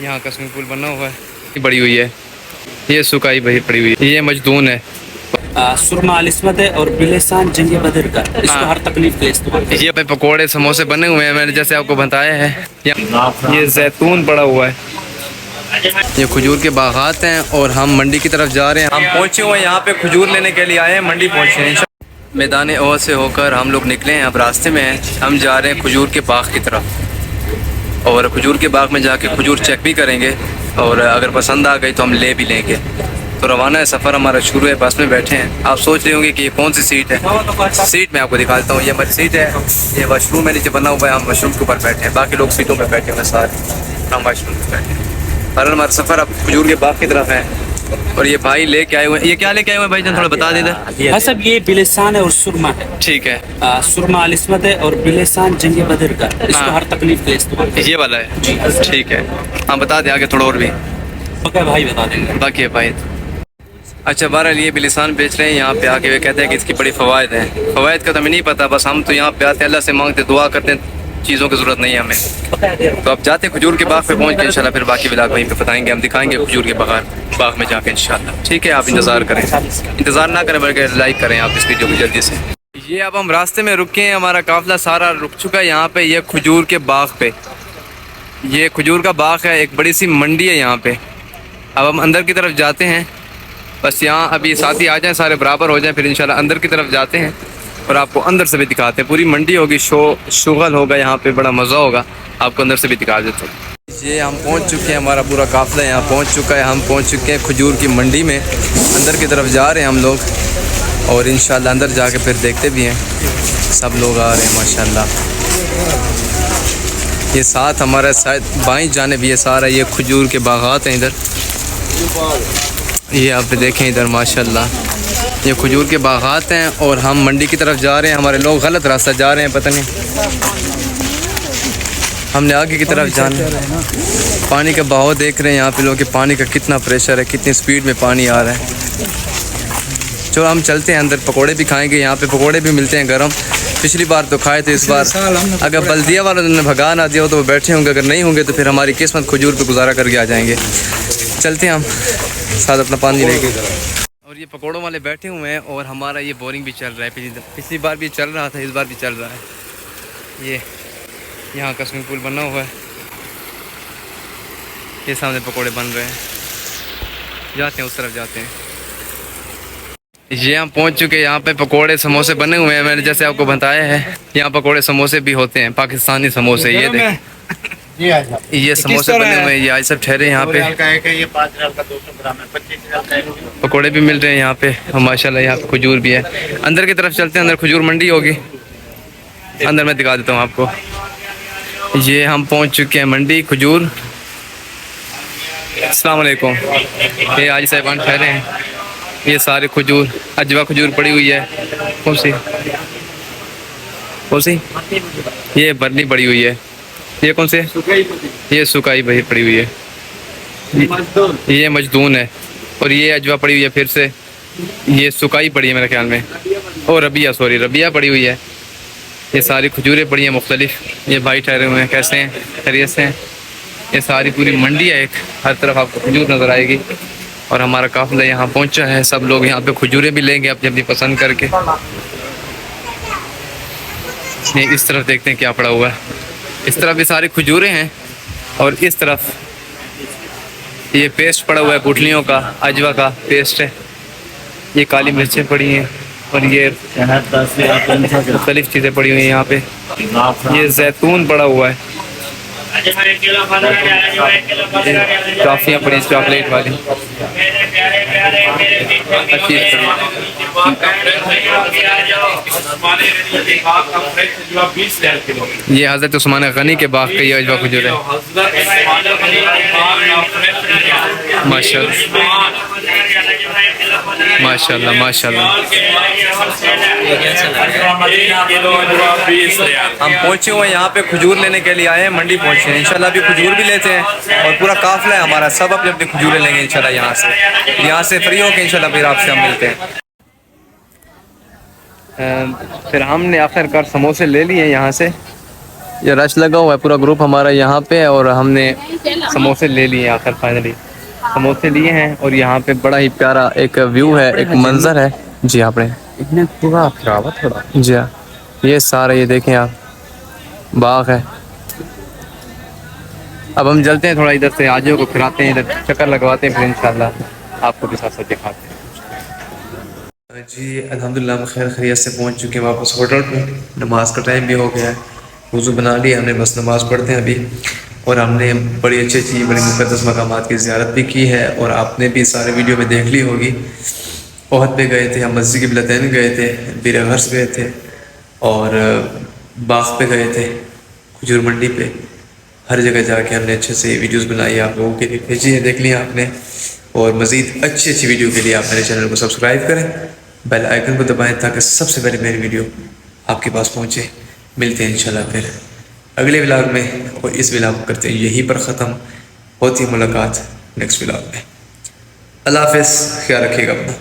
यहाँ का swimming pool बना हुआ है, बड़ी हुई है। ये सुकाई बही पड़ी हुई है, ये मजदून है। सुरमा अलिस्मत है और बिलेसान जंगी बदर का, इसको हर तकलीफ के इस्तेमाल। ये पे पकोड़े समोसे बने हुए हैं, मैंने जैसे आपको बताया है। ये जैतून पड़ा हुआ है, ये खजूर के बागात हैं और हम मंडी की तरफ जा रहे हैं। हम पहुँचे हुए हैं यहाँ पे, खजूर लेने के लिए आए हैं, मंडी पहुँचे हैं। मैदान ओह से होकर हम लोग निकले हैं, अब रास्ते में हैं। हम जा रहे हैं खजूर के बाग की तरफ, और खजूर के बाग में जाके खजूर चेक भी करेंगे, और अगर पसंद आ गई तो हम ले भी लेंगे। तो रवाना है, सफ़र हमारा शुरू है, बस में बैठे हैं। आप सोच रहे होंगे कि ये कौन सी सीट है। सीट मैं आपको दिखाता हूँ, ये हमारी सीट है। ये वॉशरूम है नीचे बना हुआ है, हम वॉशरूम के ऊपर बैठे हैं, बाकी लोग सीटों पर बैठे हुए हैं सारे, हम वॉशरूम पर बैठे हैं। और हमारा सफ़र अब खजूर के बाग की तरफ है। और ये भाई लेके आए हुए हैं, ये क्या लेके आए हुए हैं भाई जान, थोड़ा बता दे हाँ सब, ये बिलेसान है और सुरमा है। ठीक है। सुरमा अलिस्मत है और बिलेसान जंगी बदर का, इसको हर तकलीफ के इस्तेमाल। ये वाला है, ठीक है। हाँ बता दे आगे थोड़ा और भी, भाई बता देंगे बाकी है भाई। अच्छा, बहरहाल ये बिलिसान बेच रहे हैं यहाँ पे आके। वे कहते हैं कि इसकी बड़ी फ़वाद हैं। फ़वाद का तो हमें नहीं पता, बस हम तो यहाँ पे आते हैं, अल्लाह से मांगते, दुआ करते हैं, चीज़ों की ज़रूरत नहीं है हमें। तो अब जाते हैं खजूर के बाग पे पहुँच के, इंशाल्लाह फिर बाकी व्लॉग वहीं पे बताएंगे, हम दिखाएंगे खजूर के बाग में जाके इंशाल्लाह। ठीक है, आप इंतज़ार करें, इंतज़ार ना करें बल्कि लाइक करें आप इस वीडियो को जल्दी से। ये अब हम रास्ते में रुके हैं, हमारा काफ़िला सारा रुक चुका है यहाँ पे, ये खजूर के बाग पे। ये खजूर का बाग है, एक बड़ी सी मंडी है यहाँ पे। अब हम अंदर की तरफ जाते हैं, बस यहाँ अभी साथी आ जाएं, सारे बराबर हो जाएं, फिर इंशाल्लाह अंदर की तरफ जाते हैं और आपको अंदर से भी दिखाते हैं। पूरी मंडी होगी, शुगल होगा यहाँ पे, बड़ा मज़ा होगा, आपको अंदर से भी दिखा देते हैं। ये हम पहुँच चुके हैं, हमारा पूरा काफ़िला यहाँ पहुँच चुका है। हम पहुँच चुके हैं खजूर की मंडी में, अंदर की तरफ जा रहे हैं हम लोग, और इंशाल्लाह अंदर जाके फिर देखते भी हैं। सब लोग आ रहे हैं माशाल्लाह। ये साथ हमारा शायद बाईं जाने भी ये सारा ये खजूर के बागात हैं इधर, ये आप देखें इधर माशाल्लाह, ये खजूर के बागात हैं। और हम मंडी की तरफ जा रहे हैं, हमारे लोग गलत रास्ता जा रहे हैं, पता नहीं, हमने आगे की तरफ जाना है। पानी का बहाव देख रहे हैं यहाँ पे लोग कि पानी का कितना प्रेशर है, कितनी स्पीड में पानी आ रहा है। चलो हम चलते हैं अंदर, पकोड़े भी खाएंगे, यहाँ पे पकोड़े भी मिलते हैं गरम। पिछली बार तो खाए थे, इस बार अगर बल्दिया वालों ने भगा ना दिया हो तो वो बैठे होंगे, अगर नहीं होंगे तो फिर हमारी किस्मत खजूर पे गुजारा करके आ जाएंगे। चलते हैं हम साथ अपना पानी लेके। और ये पकोड़ों वाले बैठे हुए हैं और हमारा ये बोरिंग भी चल रहा है। पिछली बार भी चल रहा था, इस बार भी चल रहा है। ये यहाँ का स्विमिंग पूल बना हुआ है, ये सामने पकोड़े बन रहे हैं, जाते हैं उस तरफ जाते हैं। ये हम पहुंच चुके हैं, यहाँ पे पकोड़े समोसे बने हुए हैं, मैंने जैसे आपको बताया है। यहाँ पकोड़े समोसे भी होते हैं, पाकिस्तानी समोसे। ये देख, ये समोसे बने हुए हैं, ये आज सब ठहरे यहाँ पे। ये 5 का 200 ग्राम है, 25 का। पकोड़े भी मिल रहे हैं यहाँ पे, माशाल्लाह। यहाँ पे खजूर भी है। अंदर की तरफ चलते हैं, अंदर खजूर मंडी होगी, अंदर मैं दिखा देता हूँ आपको। ये हम पहुँच चुके हैं मंडी खजूर। अस्सलाम वालेकुम। ये आज साहिबान ठहरे हैं, ये सारे खजूर, अजवा खजूर पड़ी हुई है। कौन सी ये बरनी पड़ी हुई है, ये कौन से, ये सुकाई बही पड़ी हुई है, ये मजदून है। और ये अजवा पड़ी हुई है, फिर से ये सुकाई पड़ी है मेरे ख्याल में, और रबिया पड़ी हुई है। ये सारी खजूरें पड़ी हैं मुख्तलिफ। ये भाई ठहरे हुए हैं, कैसे हैं, खैरियत से हैं। ये सारी पूरी मंडी है एक, हर तरफ आपको खजूर नज़र आएगी। और हमारा काफ़िला यहाँ पहुँचा है, सब लोग यहाँ पे खजूरें भी लेंगे अपनी अपनी पसंद करके। ये इस तरफ देखते हैं क्या पड़ा हुआ है, इस तरफ भी सारी खजूरें हैं, और इस तरफ ये पेस्ट पड़ा हुआ है गुठलियों का, अजवा का पेस्ट है। ये काली मिर्चें पड़ी हैं, और ये मुख्तलिफ चीज़ें पड़ी हुई हैं यहाँ पे। ये जैतून पड़ा हुआ है, टॉफियाँ पड़ी चॉकलेट वाली, ये हज़रत उस्मान गनी के बाग का ये अजवा खजूर है माशाल्लाह माशाल्लाह। हम पहुँचे हुए यहाँ पे खजूर लेने के लिए आए हैं, मंडी पहुँचे हैं। इंशाल्लाह अभी खजूर भी लेते हैं, और पूरा काफ़िला है हमारा, सब अपने अपने खजूरें लेंगे इंशाल्लाह। यहाँ से फ्री होकर इंशाल्लाह फिर आपसे हम मिलते हैं। फिर हमने आखिरकार समोसे ले लिए यहाँ से, ये रश लगा हुआ है, पूरा ग्रुप हमारा यहाँ पे है और हमने समोसे ले लिए आखिर फाइनली। समोसे लिए हैं और यहाँ पे बड़ा ही प्यारा एक व्यू है, एक मंजर है। जी आपने इतने पूरा खराब है थोड़ा। जी हाँ, ये सारे ये देखें आप, बाग है। अब हम चलते हैं थोड़ा इधर से आजियों को खिलाते हैं, इधर चक्कर लगवाते हैं, फिर इंशाल्लाह आपको भी साथ साथ दिखाते हैं। जी अल्हम्दुलिल्लाह हम खैर खैरियत से पहुंच चुके हैं वापस होटल पे। नमाज का टाइम भी हो गया है, वज़ू बना लिया हमने, बस नमाज़ पढ़ते हैं अभी। और हमने बड़ी अच्छी बड़ी मुक़द्दस मकामात की ज़ियारत भी की है और आपने भी सारे वीडियो में देख ली होगी। ओहद पे गए थे हम, मस्जिद क़िबलतैन गए थे, बीर गर्स गए थे और बाग पे गए थे, खजूर मंडी पे। हर जगह जाके हमने अच्छे से वीडियोस बनाई, आप लोगों के लिए भेजी है, देख लिया आपने। और मज़ीद अच्छी वीडियो के लिए आप मेरे चैनल को सब्सक्राइब करें, बेल आइकन को दबाएं ताकि सबसे पहले मेरी वीडियो आपके पास पहुँचे। मिलते हैं इंशाल्लाह फिर अगले व्लॉग में, और इस व्लॉग को करते हैं यहीं पर ख़त्म। होती मुलाकात नेक्स्ट व्लॉग में। अल्लाह हाफ़िज़, ख्याल रखिएगा अपना।